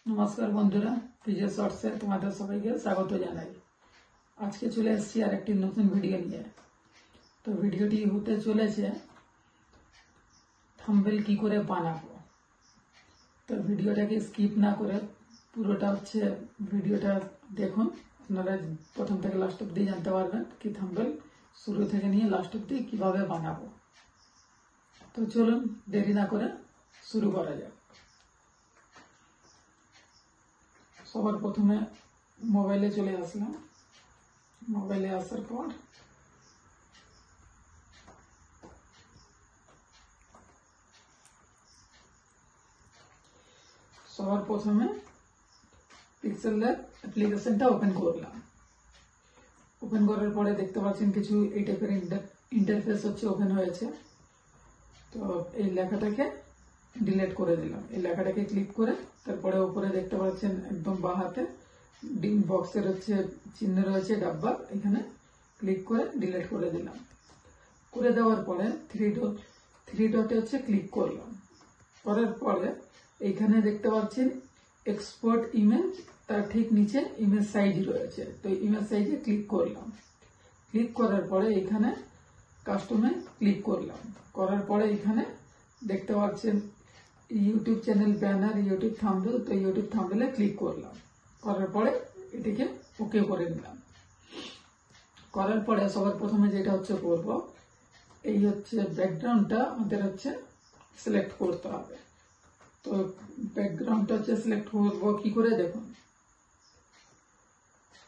नमस्कार बंधुरा पिजे शर्ट्से तुम्हारे सबाइके स्वागत जानाई। आज के चले एसेছি আর একটি নতুন ভিডিও নিয়ে। তো ভিডিওটি হতে চলেছে থাম্বনেল কি করে বানাবো। তো ভিডিওটাকে স্কিপ না করে পুরোটা হচ্ছে ভিডিওটা দেখুন, আপনারা প্রথম থেকে লাস্ট অবধি জানতে পারবেন কি থাম্বনেল শুরু থেকে নিয়ে লাস্ট অবধি কিভাবে বানাবো। তো চলুন দেরি না করে শুরু করা যাক। সবার প্রথমে মোবাইলে চলে আসলাম। মোবাইলে আসার পর সবার প্রথমে পিক্সেল ল্যাব অ্যাপ্লিকেশনটা ওপেন করলাম। ওপেন করার পরে দেখতে পাচ্ছেন কিছু এই টাইপের ইন্টারফেস হচ্ছে ওপেন হয়েছে। তো এই লেখাটাকে ডিলিট করে দিলাম। এই লেখাটাকে ক্লিক করে তারপরে উপরে দেখতে পাচ্ছেন একদম বাঁ হাতে ডিম বক্সের হচ্ছে চিহ্ন রয়েছে ডাব্বা, এখানে ক্লিক করে ডিলিট করে দিলাম। করে দেওয়ার পরে থ্রি ডটে হচ্ছে ক্লিক করলাম। করার পরে এইখানে দেখতে পাচ্ছেন এক্সপোর্ট ইমেজ, তার ঠিক নিচে ইমেজ সাইজ রয়েছে। তো ইমেজ সাইজে ক্লিক করলাম। ক্লিক করার পরে এখানে কাস্টমে ক্লিক করলাম। করার পরে এখানে দেখতে পাচ্ছেন YouTube channel banner, YouTube thumbnail. তো ইউটিউব থাম্বনেলে ক্লিক করলাম। করার পরে এটিকে ওকে করে নিলাম। করার পরে সবার প্রথমে যেটা হচ্ছে করব, এই হচ্ছে ব্যাকগ্রাউন্ডটা আমাদের হচ্ছে সিলেক্ট করতে হবে। তো ব্যাকগ্রাউন্ডটা হচ্ছে সিলেক্ট করব কি করে দেখুন,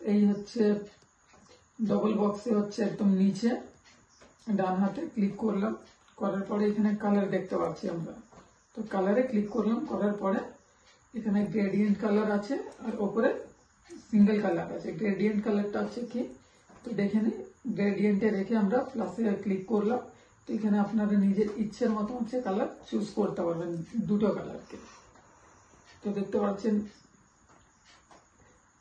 এই হচ্ছে ডবল বক্সে হচ্ছে একদম নিচে ডান হাতে ক্লিক করলাম। করার পরে এখানে কালার দেখতে পাচ্ছি আমরা। তো কালারে ক্লিক করলাম। করার পরে এখানে গ্রেডিয়েন্ট কালার আছে আর উপরে সিঙ্গেল কালার আছে। গ্রেডিয়েন্ট কালারটা হচ্ছে কি তো দেখে নিই। গ্রেডিয়েন্টে রেখে আমরা প্লাসে ক্লিক করলাম। তো এখানে আপনারা নিজের ইচ্ছের মতো হচ্ছে কালার চুজ করতে পারবেন, দুটো কালারকে। তো দেখতে পাচ্ছেন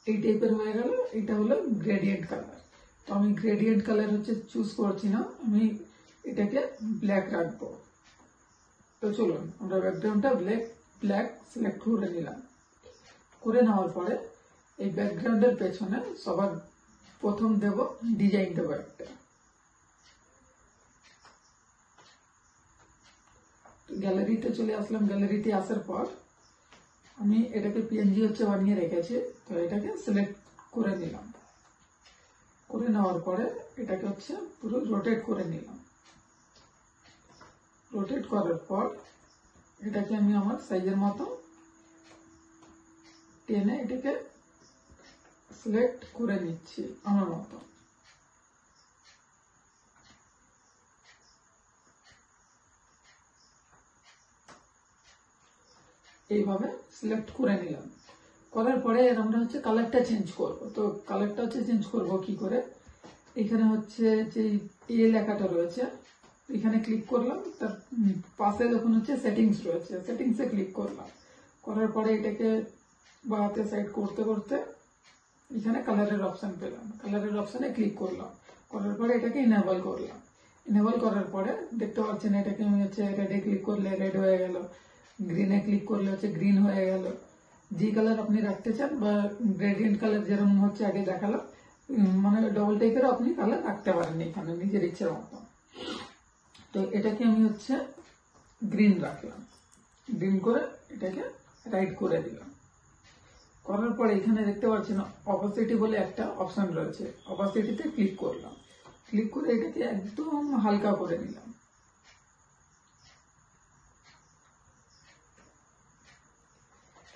এই টাইপের হয়ে গেল। এটা হলো গ্রেডিয়েন্ট কালার। তো আমি গ্রেডিয়েন্ট কালার হচ্ছে চুজ করছি না, আমি এটাকে ব্ল্যাক রাখবো। তো চলুন আমরা ব্যাকগ্রাউন্ডটা ব্ল্যাক সিলেক্ট করে নিলাম। করে নেওয়ার পরে এই ব্যাকগ্রাউন্ডের পেছনে সবার প্রথম দেব ডিজাইন দেবো একটা। গ্যালারিতে চলে আসলাম। গ্যালারিতে আসার পর আমি এটাকে পিএনজি হচ্ছে বানিয়ে রেখেছি। তো এটাকে সিলেক্ট করে নিলাম। করে নেওয়ার পরে এটাকে হচ্ছে পুরো রোটেট করে নিলাম। রোটেট করার পর এটাকে আমি আমার সাইজের মতো টেনে এটাকে সিলেক্ট করে নিচ্ছি আমার মতো। এইভাবে সিলেক্ট করে নিলাম। করার পরে আমরা হচ্ছে কালারটা চেঞ্জ করব। তো কালারটা হচ্ছে চেঞ্জ করব কি করে, এখানে হচ্ছে যে এ লেখাটা রয়েছে এখানে ক্লিক করলাম। তার পাশে যখন হচ্ছে সেটিংস রয়েছে সেটিংসে ক্লিক করলাম। করার পরে এটাকে বাঁ হাতে সাইড করতে করতে এখানে কালারের অপশন পেলাম। কালারের অপশনে ক্লিক করলাম। করার পরে এটাকে ইনেবল করলাম। ইনেবল করার পরে দেখতে পাচ্ছেন এটাকে আমি হচ্ছে রেডে ক্লিক করলে রেড হয়ে গেল, গ্রিনে ক্লিক করলে হচ্ছে গ্রিন হয়ে গেল। যে কালার আপনি রাখতে চান বা গ্রেডিয়েন্ট কালার যেরকম হচ্ছে আগে দেখালো, মানে ডবল টাইপেরও আপনি কালার রাখতে পারেন এখানে নিজের ইচ্ছের মতো। তো এটাকে আমি হচ্ছে গ্রিন রাখলাম। গ্রিন করে এটাকে রাইট করে দিলাম। করার পরে এখানে দেখতে পাচ্ছেন অপাসিটি বলে একটা অপশন রয়েছে। অপাসিটিতে ক্লিক করলাম। ক্লিক করে এটাকে একদম হালকা করে নিলাম।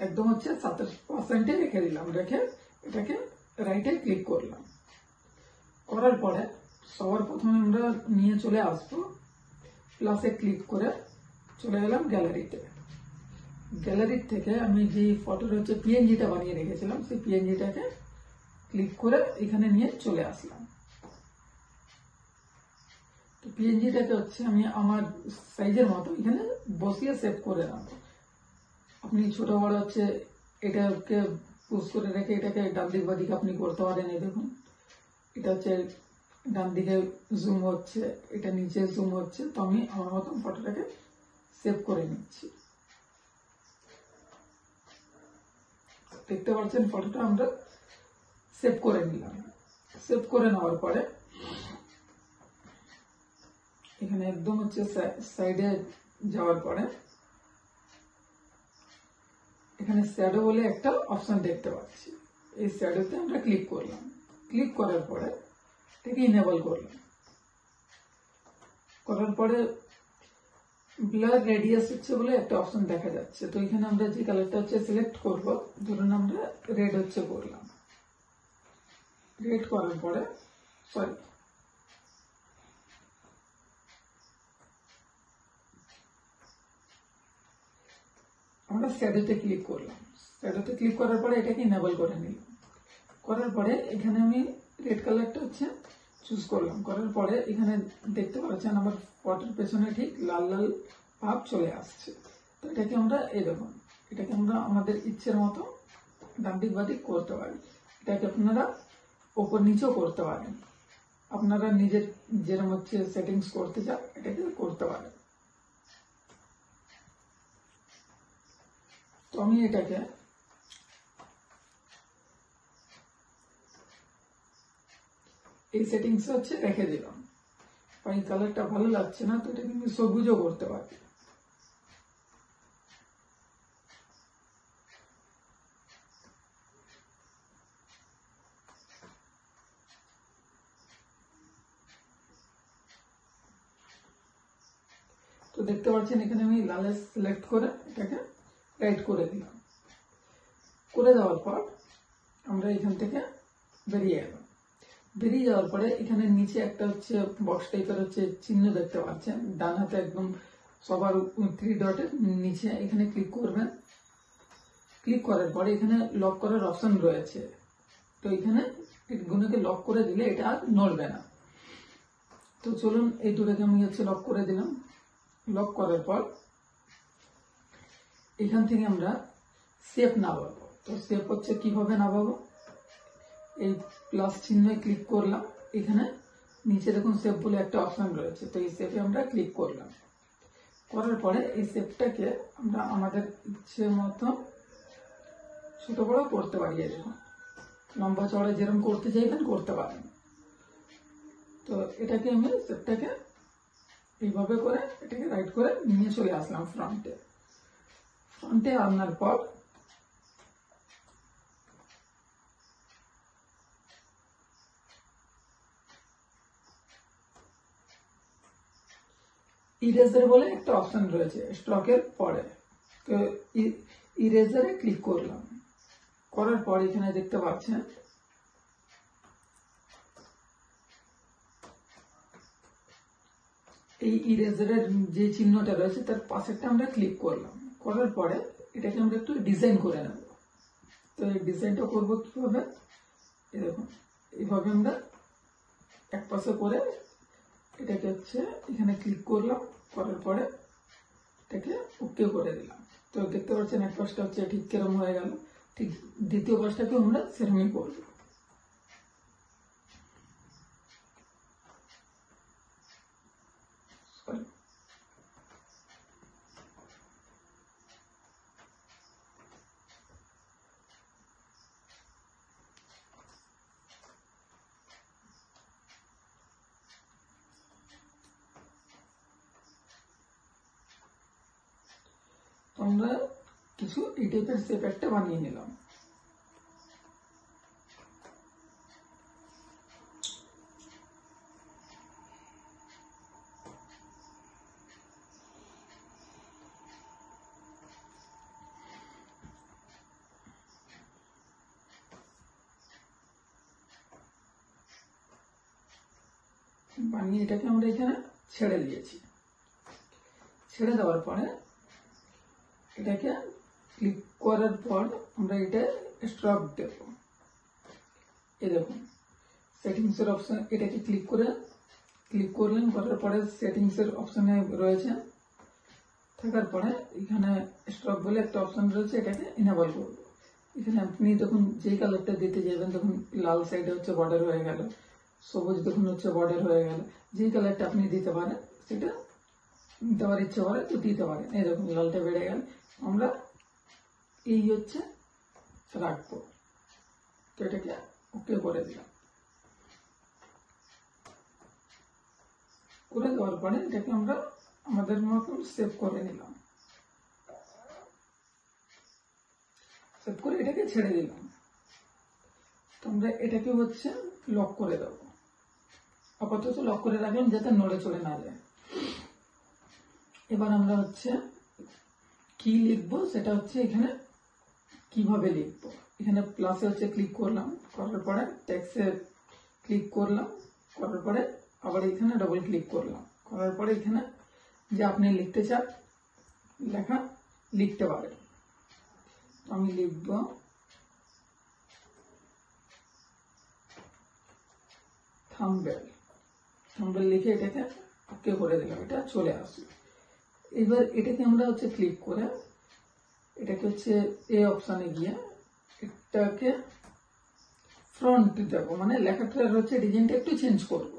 একদম হচ্ছে 27% রেখে দিলাম। রেখে এটাকে রাইটে ক্লিক করলাম। করার পরে সবার প্রথমে আমরা নিয়ে চলে আসবো প্লাসে ক্লিক করে চলে গেলাম গ্যালারিতে। গ্যালারির থেকে আমি যে ফটোর হচ্ছে পিএনজিটা বানিয়ে রেখেছিলাম সেই পিএনজিটাকে ক্লিক করে এখানে নিয়ে চলে আসলাম। তো পিএনজিটাকে হচ্ছে আমি আমার সাইজের মতো এখানে বসিয়ে সেভ করে রাখবো। আপনি ছোট বড় হচ্ছে এটাকে পুশ করে রেখে এটাকে ডান দিক বা দিকে আপনি করতে পারেন। এই দেখুন এটা হচ্ছে ডান দিকে জুম হচ্ছে, এটা নিচে জুম হচ্ছে। তো আমি আমার মতন ফটোটাকে সেভ করে নিচ্ছি। দেখতে পাচ্ছেন ফটোটা আমরা সেভ করে নিলাম। সেভ করে নেওয়ার পরে এখানে একদম হচ্ছে সাইডে যাওয়ার পরে এখানে শ্যাডো বলে একটা অপশন দেখতে পাচ্ছি। এই শ্যাডোতে আমরা ক্লিক করলাম। ক্লিক করার পরে এটাকে ইনেবল করলাম। করার পরে ব্লার রেডিয়াস হচ্ছে বলে একটা অপশন দেখা যাচ্ছে। তো এখানে আমরা যে কালারটা হচ্ছে সিলেক্ট করব, ধরুন আমরা রেড হচ্ছে করলাম। রেড করার পরে সরি আমরা শ্যাডোতে ক্লিক করলাম। শ্যাডোতে ক্লিক করার পরে এটাকে ইনেবল করে নিলাম। করার পরে এখানে আমি রেড কালারটা হচ্ছে চুজ করলাম। করার পরে এখানে দেখতে পাচ্ছেন আমার ফটোর পেছনে ঠিক লাল লাল ভাব চলে আসছে। তো এটাকে আমরা এরকম এটাকে আমরা আমাদের ইচ্ছের মতো ডান দিক বাদিক করতে পারি। এটাকে আপনারা ওপর নিচেও করতে পারেন। আপনারা নিজের যেরকম হচ্ছে সেটিংস করতে চান এটাকে করতে পারেন। তো আমি এটাকে এই সেটিংস হচ্ছে রেখে দিলাম। এই কালারটা ভালো লাগছে না, তো এটা কিন্তু সবুজও করতে পারি। তো দেখতে পাচ্ছেন এখানে আমি লালে সিলেক্ট করে এটাকে রাইট করে দিলাম। করে দেওয়ার পর আমরা এখান থেকে বেরিয়ে এলাম। বেরিয়ে যাওয়ার পরে এখানে নিচে একটা হচ্ছে বক্স টাইপের হচ্ছে চিহ্ন দেখতে পাচ্ছেন ডান হাতে একদম সবার 3 ডটের নিচে, এখানে ক্লিক করবেন। ক্লিক করার পরে এখানে লক করার অপশন রয়েছে। তো এখানে গুণকে লক করে দিলে এটা আর নড়বে না। তো চলুন এই দুটোকে আমি হচ্ছে লক করে দিলাম। লক করার পর এখান থেকে আমরা শেপ নামাবো। তো শেপ হচ্ছে কিভাবে নামাবো, এই প্লাস চিহ্নে ক্লিক করলাম। এখানে নিচে দেখুন শেপ বলে একটা অপশন রয়েছে। তো এই শেপে আমরা ক্লিক করলাম। করার পরে এই শেপটাকে আমরা আমাদের ইচ্ছে মতো ছোট বড় করতে পারি। এরকম লম্বা চড়া যেরকম করতে চাইবেন করতে পারেন। তো এটাকে আমি শেপটাকে এইভাবে করে এটাকে রাইট করে নিয়ে চলে আসলাম ফ্রন্টে। ফ্রন্টে আনার পর ইরেজার বলে একটা অপশন রয়েছে স্ট্রোকের পরে। তো ইরেজারে ক্লিক করলাম। করার পর এখানে দেখতে পাচ্ছেন এই ইরেজারের যে চিহ্নটা রয়েছে তার পাশেরটা আমরা ক্লিক করলাম। করার পরে এটাকে আমরা একটু ডিজাইন করে নেব। তো এই ডিজাইনটা করবো কিভাবে, এরকম এইভাবে আমরা এক পাশে করে এটাকে হচ্ছে এখানে ক্লিক করলাম। করার পরে এটাকে ওকে করে দিলাম। তো দেখতে পাচ্ছেন এক পাশটা হচ্ছে ঠিক কেরম হয়ে গেল। ঠিক দ্বিতীয় পাশটাকে আমরা সেরকমই করবো। আমরা কিছু এই টাইপের শেপ একটা বানিয়ে নিলাম। বানিয়ে এটাকে আমরা এখানে ছেড়ে দিয়েছি। ছেড়ে দেওয়ার পরে এটাকে ক্লিক করার পর আমরা এটা স্ট্রক দেব। এই দেখুন সেটিংস এর অপশন, এটাকে ক্লিক করলেন। করার পরে সেটিংস এর অপশনে রয়েছে। থাকার পরে এখানে স্ট্রক বলে একটা অপশন রয়েছে, এটাকে ইনেবল করব। এখানে আপনি দেখুন যেই কালারটা দিতে যাবেন, দেখুন লাল সাইডে হচ্ছে বর্ডার হয়ে গেল, সবুজ দেখুন হচ্ছে বর্ডার হয়ে গেল। যেই কালারটা আপনি দিতে পারেন সেটা দেওয়ার ইচ্ছে করে তো দিতে পারেন। এই দেখুন লালটা বেড়ে গেল। আমরা এই হচ্ছে রাখবো। তো এটাকে ওকে করে দিলাম। করে দেওয়ার পরে এটাকে আমরা আমাদের মতো সেভ করে নিলাম। সেভ করে এটাকে ছেড়ে দিলাম। তো আমরা এটাকে হচ্ছে লক করে দেব। আপাতত লক করে রাখলাম যাতে নড়ে চড়ে না যায়। এবার আমরা হচ্ছে কি লিখবো সেটা হচ্ছে এখানে কিভাবে লিখবো। এখানে প্লাসে হচ্ছে ক্লিক করলাম, করার পরে টেক্সটে ক্লিক করলাম, করার পরে আবার এখানে ডবল ক্লিক করলাম, করার পরে এখানে যে আপনি লিখতে চান লেখা লিখতে পারেন। আমি লিখব থাম্বনেল। থাম্বনেল লিখে এটাকে ওকে করে দিলাম, এটা চলে আসলো। এবার এটাকে আমরা হচ্ছে ক্লিক করে এটাকে হচ্ছে এই অপশনে গিয়ে এটাকে ফ্রন্ট দেব, মানে লেখাটার হচ্ছে ডিজাইনটা একটু চেঞ্জ করব।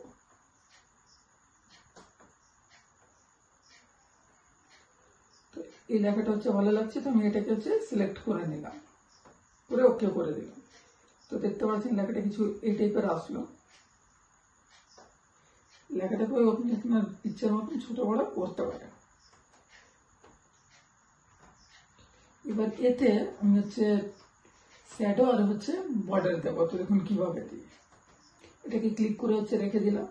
তো এই লেখাটা হচ্ছে ভালো লাগছে, তো আমি এটাকে হচ্ছে সিলেক্ট করে নিলাম, করে ওকে করে দিলাম। তো দেখতে পাচ্ছেন লেখাটা কিছু এই টাইপের আসলো। লেখাটাকে আপনি আপনার ইচ্ছার মতন ছোট বড় করতে পারেন। এবার এতে আমি হচ্ছে শ্যাডো আর হচ্ছে বর্ডার দেবো। তো দেখুন কিভাবে দিই, এটাকে ক্লিক করে হচ্ছে রেখে দিলাম।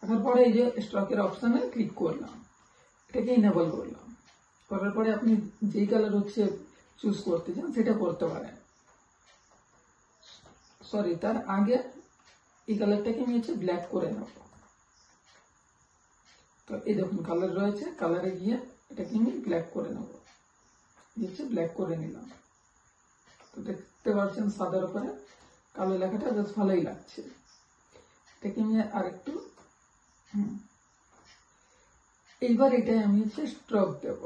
রাখার পরে এই যে স্ট্রোকের অপশনে ক্লিক করলাম, এটাকে ইনেবল করলাম। করার পরে আপনি যেই কালার হচ্ছে চুজ করতে চান সেটা করতে পারেন। সরি, তার আগে এই কালারটাকে আমি হচ্ছে ব্ল্যাক করে নেব। তো এই দেখুন কালার রয়েছে, কালারে গিয়ে এটাকে আমি ব্ল্যাক করে নেব। হচ্ছে ব্ল্যাক করে নিলাম। তো দেখতে পাচ্ছেন সাদার উপরে কালো লেখাটা বেশ ভালোই লাগছে। এটাকে আমি আরেকটু এইবার এটাই আমি হচ্ছে স্ট্রোক দেব।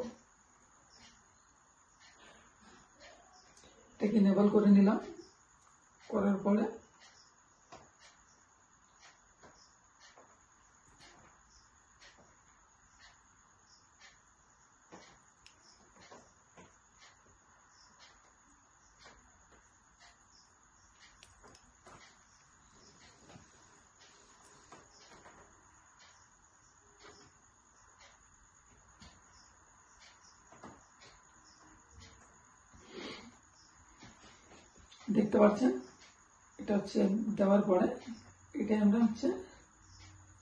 এটাকে ইনেবল করে নিলাম। করার পরে দেখতে পাচ্ছেন এটা হচ্ছে দেওয়ার পরে এটা আমরা হচ্ছে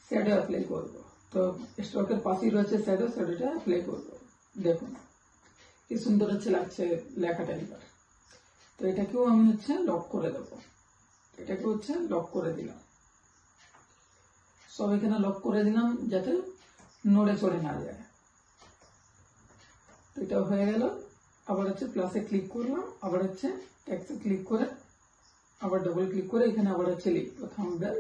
শ্যাডো অ্যাপ্লাই করব। তো স্ট্রোকের পাশেই রয়েছে শ্যাডো, শ্যাডোটা অ্যাপ্লাই করব। দেখুন কি সুন্দর হচ্ছে লাগছে লেখাটা। এবার তো এটাকেও আমি হচ্ছে লক করে দেব। এটাকে হচ্ছে লক করে দিলাম, সব এখানে লক করে দিলাম যাতে নড়ে চড়ে না যায়। তো এটা হয়ে গেল। আবার হচ্ছে প্লাসে ক্লিক করলাম, আবার হচ্ছে টেক্সটে ক্লিক করে আবার ডবল ক্লিক করে এখানে আবার হচ্ছে লিখবো থাম্বনেল।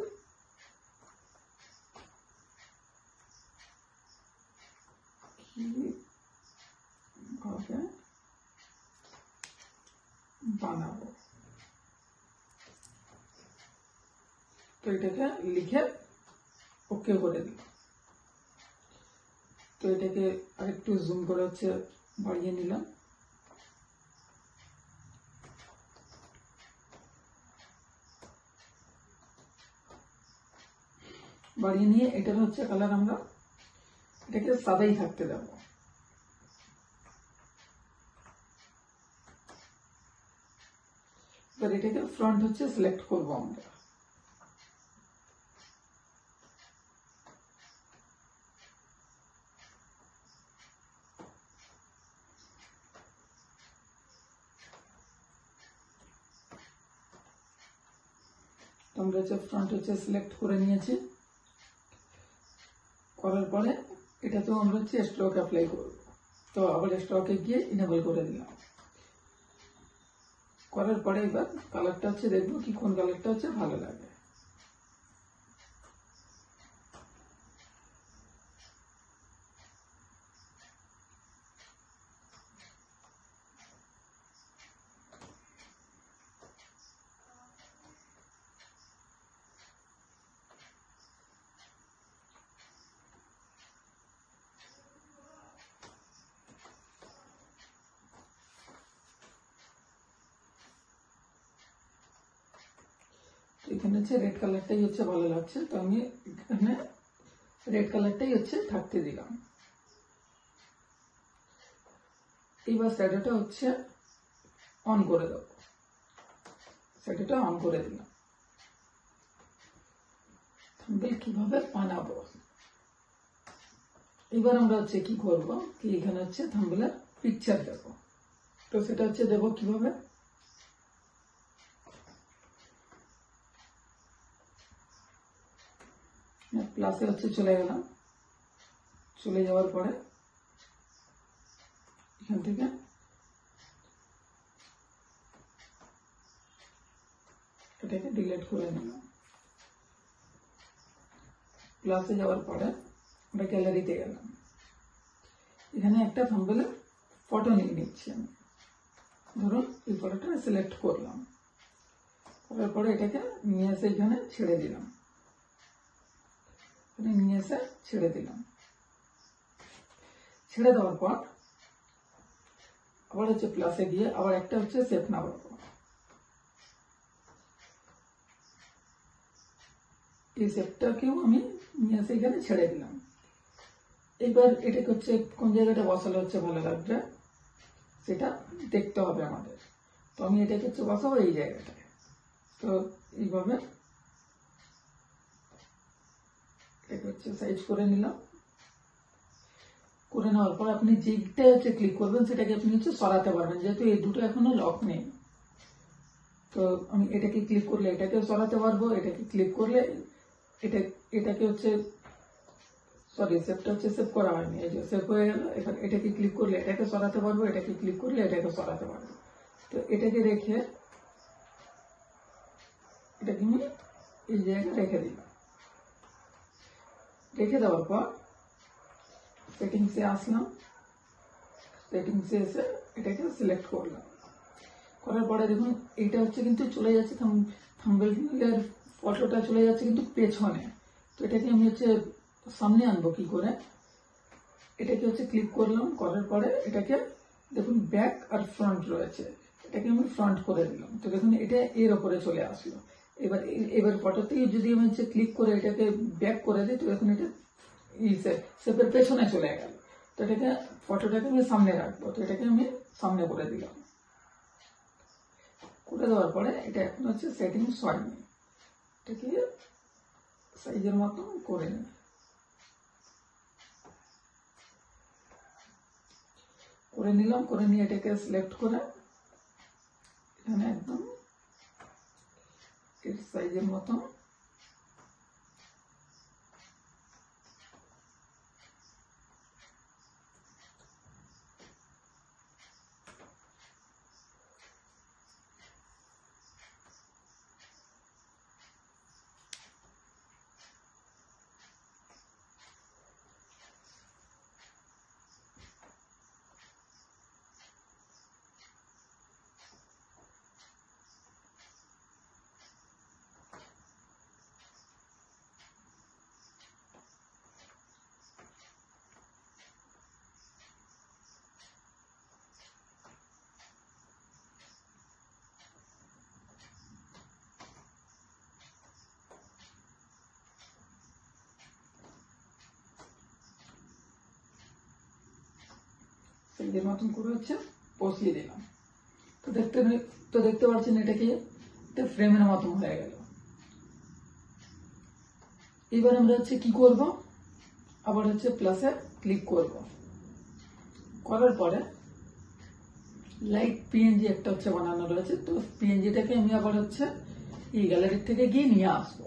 বানাবো। তো এটাকে লিখে ওকে করে দিই। তো এটাকে আরেকটু জুম করে হচ্ছে বাড়িয়ে নিলাম। বাড়িয়ে নিয়ে এটার হচ্ছে কালার আমরা এটাকে সাদাই থাকতে দেব। এবার এটাকে ফ্রন্ট হচ্ছে সিলেক্ট করবো আমরা। আমরা হচ্ছে ফ্রন্ট হচ্ছে সিলেক্ট করে নিয়েছি। করার পরে এটাতেও আমরা হচ্ছে স্ট্রোক অ্যাপ্লাই করব। তো আবার স্ট্রোকে গিয়ে ইনেবল করে দিলাম। করার পরে এবার কালারটা হচ্ছে দেখবো কি কোন কালারটা হচ্ছে ভালো লাগে। এখানে হচ্ছে রেড কালারটাই হচ্ছে ভালো লাগছে, তো আমি এখানে রেড কালারটাই হচ্ছে থাকতে দিলাম। এবার শ্যাডোটা হচ্ছে অন করে দেবো, শ্যাডোটা অন করে দিলাম। থাম্বনেল কিভাবে বানাবো, এবার আমরা হচ্ছে কি করব, কি এখানে হচ্ছে থাম্বনেলের পিকচার দেব। তো সেটা হচ্ছে দেবো কিভাবে, প্লাসে হচ্ছে চলে গেলাম। চলে যাওয়ার পরে এখান থেকে এটাকে ডিলিট করে নিলাম। প্লাসে যাওয়ার পরে আমরা গ্যালারিতে গেলাম। এখানে একটা থাম্বনেলের ফটো নিয়ে নিচ্ছি আমি। ধরুন এই ফটোটা সিলেক্ট করলাম, করার পরে এটাকে নিয়ে এসে এখানে ছেড়ে দিলাম। নিয়ে এসে ছেড়ে দিলাম। ছেড়ে দেওয়ার পর আবার হচ্ছে প্লাসে গিয়ে আবার একটা হচ্ছে সেভ নাও, এই সেভটাকেও আমি নিয়ে এসে এখানে ছেড়ে দিলাম। এবার এটাকে হচ্ছে কোন জায়গাটা বসালে হচ্ছে ভালো লাগবে সেটা দেখতে হবে আমাদের। তো আমি এটাকে হচ্ছে বসাবো এই জায়গাটায়। তো এইভাবে এটাকে হচ্ছে সাইজ করে নিলাম। করে নেওয়ার পর আপনি যেটা হচ্ছে ক্লিক করবেন সেটাকে আপনি হচ্ছে সরাতে পারবেন, যেহেতু এই দুটো এখনো লক নেই। তো আমি এটাকে ক্লিক করলে এটাকে সরাতে পারবো, এটাকে ক্লিক করলে এটাকে হচ্ছে সরি সেভটা হচ্ছে সেভ করা হয়নি, এই যে সেভ হয়ে গেল। এবার এটাকে ক্লিক করলে এটাকে সরাতে পারবো, এটাকে ক্লিক করলে এটাকে সরাতে পারবো। তো এটাকে রেখে এটাকে আমি এই জায়গায় রেখে দিলাম। রেখে দেওয়ার পর সেটিংসে আসলাম। সেটিংসে এসে এটাকে সিলেক্ট করলাম। করার পরে দেখুন এটা হচ্ছে কিন্তু চলে যাচ্ছে থাম্বনেলের ফটোটা চলে যাচ্ছে কিন্তু পেছনে। তো এটাকে আমি হচ্ছে সামনে আনবো কি করে, এটাকে হচ্ছে ক্লিক করলাম। করার পরে এটাকে দেখুন ব্যাক আর ফ্রন্ট রয়েছে, এটাকে আমি ফ্রন্ট করে দিলাম। তো দেখুন এটা এর ওপরে চলে আসলো। এবার ফটোতেই যদি আমি হচ্ছে ক্লিক করে এটাকে ব্যাক করে দিই, তো দেখুন এটা সেপের পেছনে চলে গেল। তো এটাকে ফটোটাকে আমি সামনে রাখবো, তো এটাকে আমি সামনে করে দিলাম। করে দেওয়ার পরে এটা এখন হচ্ছে সেটিংস হয়নি, এটাকে সাইজের মতো করে নিই। করে নিলাম, করে নিয়ে এটাকে সিলেক্ট করে এখানে একদম এর সাইজের মতো সাইজের মতন করে হচ্ছে বসিয়ে দিলাম। তো দেখতে পাচ্ছেন এটাকে একটা ফ্রেমের মতন হয়ে গেল। এবার আমরা হচ্ছে কি করব, আবার হচ্ছে প্লাসে ক্লিক করব। করার পরে লাইট পিএনজি একটা হচ্ছে বানানো রয়েছে, তো পিএনজিটাকে আমি আবার হচ্ছে এই গ্যালারি থেকে গিয়ে নিয়ে আসবো।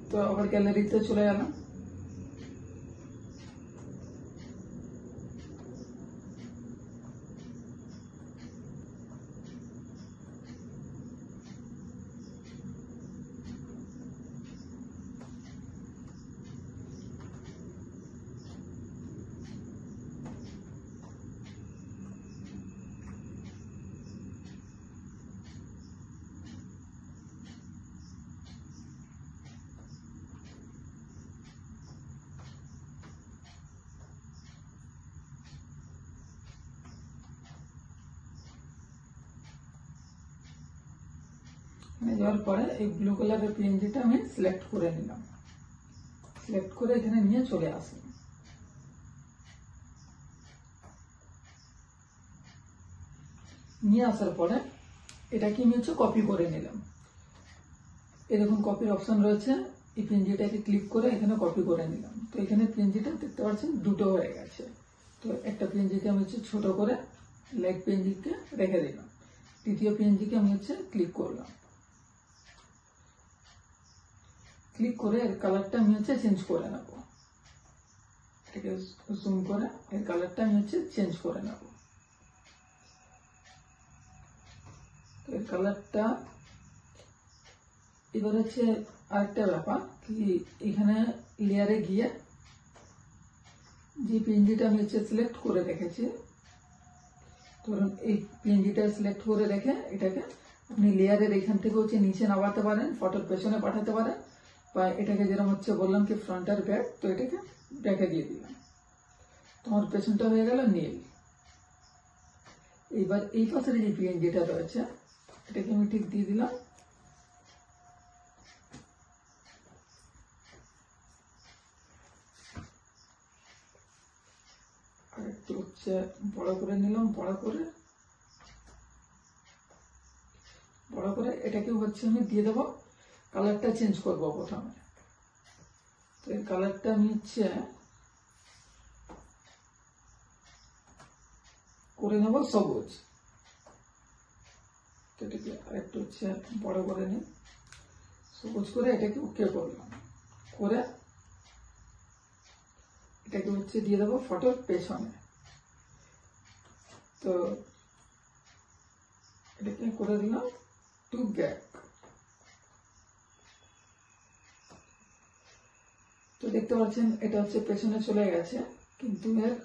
তো আবার গ্যালারিতে চলে গেলাম। যাওয়ার পরে এই ব্লু কালারের পিএনজিটা আমি সিলেক্ট করে নিলাম, সিলেক্ট করে এখানে নিয়ে চলে আসলাম। নিয়ে আসার পরে এটাকে আমি কপি করে নিলাম। এরকম কপির অপশন রয়েছে, এই পিএনজিটাকে ক্লিক করে এখানে কপি করে নিলাম। তো এখানে পিএনজিটা দেখতে পাচ্ছেন দুটো হয়ে গেছে। তো একটা পিএনজিকে আমি ছোট করে লাইট পিএনজিকে রেখে দিলাম। দ্বিতীয় পিএনজিকে আমি ক্লিক করলাম, ক্লিক করে এর কালারটা আমি চেঞ্জ করে নেব। এটাকে জুম করে এর কালারটা আমি চেঞ্জ করে নেব। এর কালারটা এবার আরেকটা ব্যাপার কি, এখানে লেয়ারে গিয়ে যে পিএনজিটা আমি সিলেক্ট করে রেখেছি, ধরুন এই পিএনজিটা সিলেক্ট করে রেখে এটাকে আপনি লেয়ারের এখান থেকে নিচে নামাতে পারেন, ফটোর পেছনে পাঠাতে পারেন, বা এটাকে যেরকম বললাম কি ফ্রন্ট আর ব্যাক, তো এটাকে ব্যাকে দিয়ে দিলাম। তোমার পেছনটা হয়ে গেল নীল। এইবার এই পাশের যে পিএনজিটা রয়েছে এটাকে আমি ঠিক দিয়ে দিলাম। আর একটু বড় করে নিলাম, বড় করে এটাকে আমি দিয়ে দেবো। কালারটা চেঞ্জ করবো প্রথমে। তো এই কালারটা আমি করে নেব সবুজ। এটাকে আরেকটু বড় করে নিই, সবুজ করে এটাকে ওকে করলাম। করে এটাকে দিয়ে দেবো ফটোর পেছনে। তো এটাকে করে দিলাম টু ব্যাক। তো দেখতে পাচ্ছেন এটা পেছনে চলে গেছে, কিন্তু এর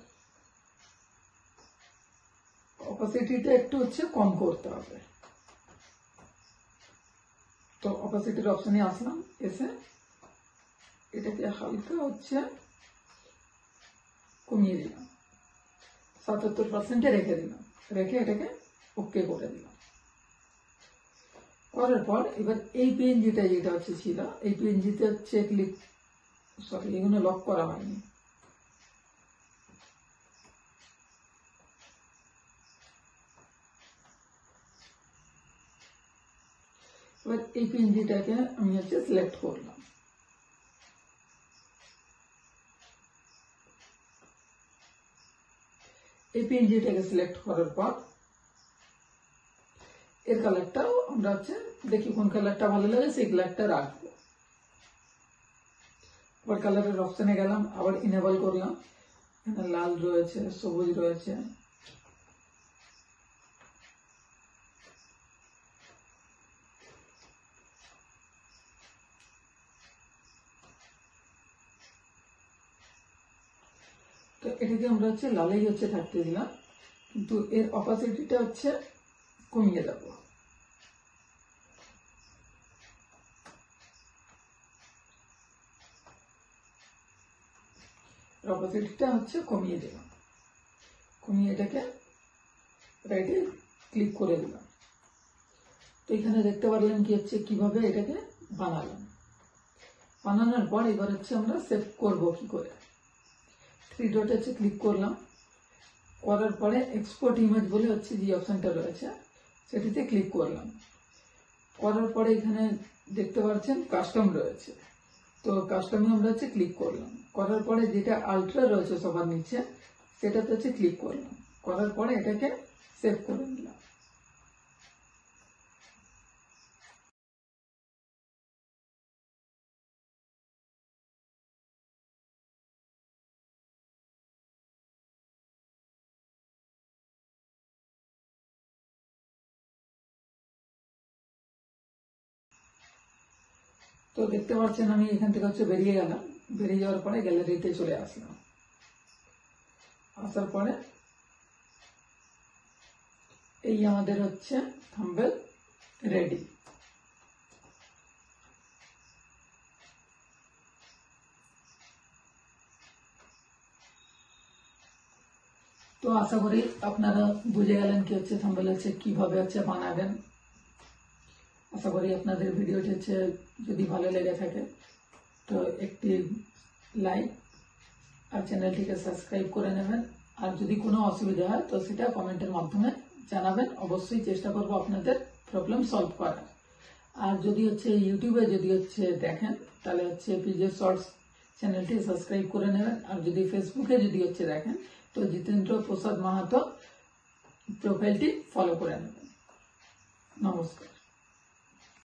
অপাসিটিটা একটু কম করতে হবে। তো অপাসিটির অপশনে আসলাম, এসে এটাকে হালকা কমিয়ে দিলাম, 77% রেখে দিলাম। রেখে এটাকে ওকে করে দিলাম। করার পর এবার এই পিএনজিটা যেটা ছিল, এই পিএনজিতে ক্লিক, সরি এগুলো লক করা হয়নি। এবার এই পিএনজিটাকে আমি সিলেক্ট করলাম। এই পিএনজিটাকে সিলেক্ট করার পর এর কালারটাও আমরা দেখি কোন কালারটা ভালো লাগে সেই কালারটা রাখবো। আবার কালারের অপশনে গেলাম, আবার ইনেবল করলাম। এখানে লাল রয়েছে, সবুজ রয়েছে। তো এটাকে আমরা লালেই থাকতে দিলাম, কিন্তু এর অপাসিটিটা কমিয়ে দেবো। অপাসিটিটা কমিয়ে দিলাম। কমিয়ে এটাকে রাইটে ক্লিক করে দিলাম। তো এখানে দেখতে পারলেন কি কিভাবে এটাকে বানালাম। বানানোর পর এবার আমরা সেভ করবো কি করে। 3 ডটে ক্লিক করলাম। করার পরে এক্সপোর্ট ইমেজ বলে যে অপশনটা রয়েছে সেটিতে ক্লিক করলাম। করার পরে এখানে দেখতে পাচ্ছেন কাস্টম রয়েছে, তো কাস্টমে আমরা ক্লিক করলাম। করার পরে যেটা আলট্রা রয়েছে সবার নিচে সেটাতে ক্লিক করলাম। করার পরে এটাকে সেভ করে নিলাম। তো দেখতে পাচ্ছেন আমি এখান থেকে বেরিয়ে গেলাম। বেরিয়ে যাওয়ার পরে গ্যালারিতে চলে আসলাম। আসার পরে এই আমাদের থাম্বনেল রেডি। তো আশা করি আপনারা বুঝে গেলেন কি থাম্বনেল কিভাবে বানাবেন। আশা করি আপনাদের ভিডিওটি যদি ভালো লেগে থাকে তো একটি লাইক আর চ্যানেলটিকে সাবস্ক্রাইব করে নেবেন। আর যদি কোনো অসুবিধা হয় তো সেটা কমেন্টের মাধ্যমে জানাবেন। অবশ্যই চেষ্টা করব আপনাদের প্রবলেম সলভ করার। আর যদি ইউটিউবে যদি দেখেন তাহলে পিজে শর্টস চ্যানেলটি সাবস্ক্রাইব করে নেবেন। আর যদি ফেসবুকে যদি দেখেন তো জিতেন্দ্র প্রসাদ মাহাতো প্রোফাইলটি ফলো করে নেবেন। নমস্কার।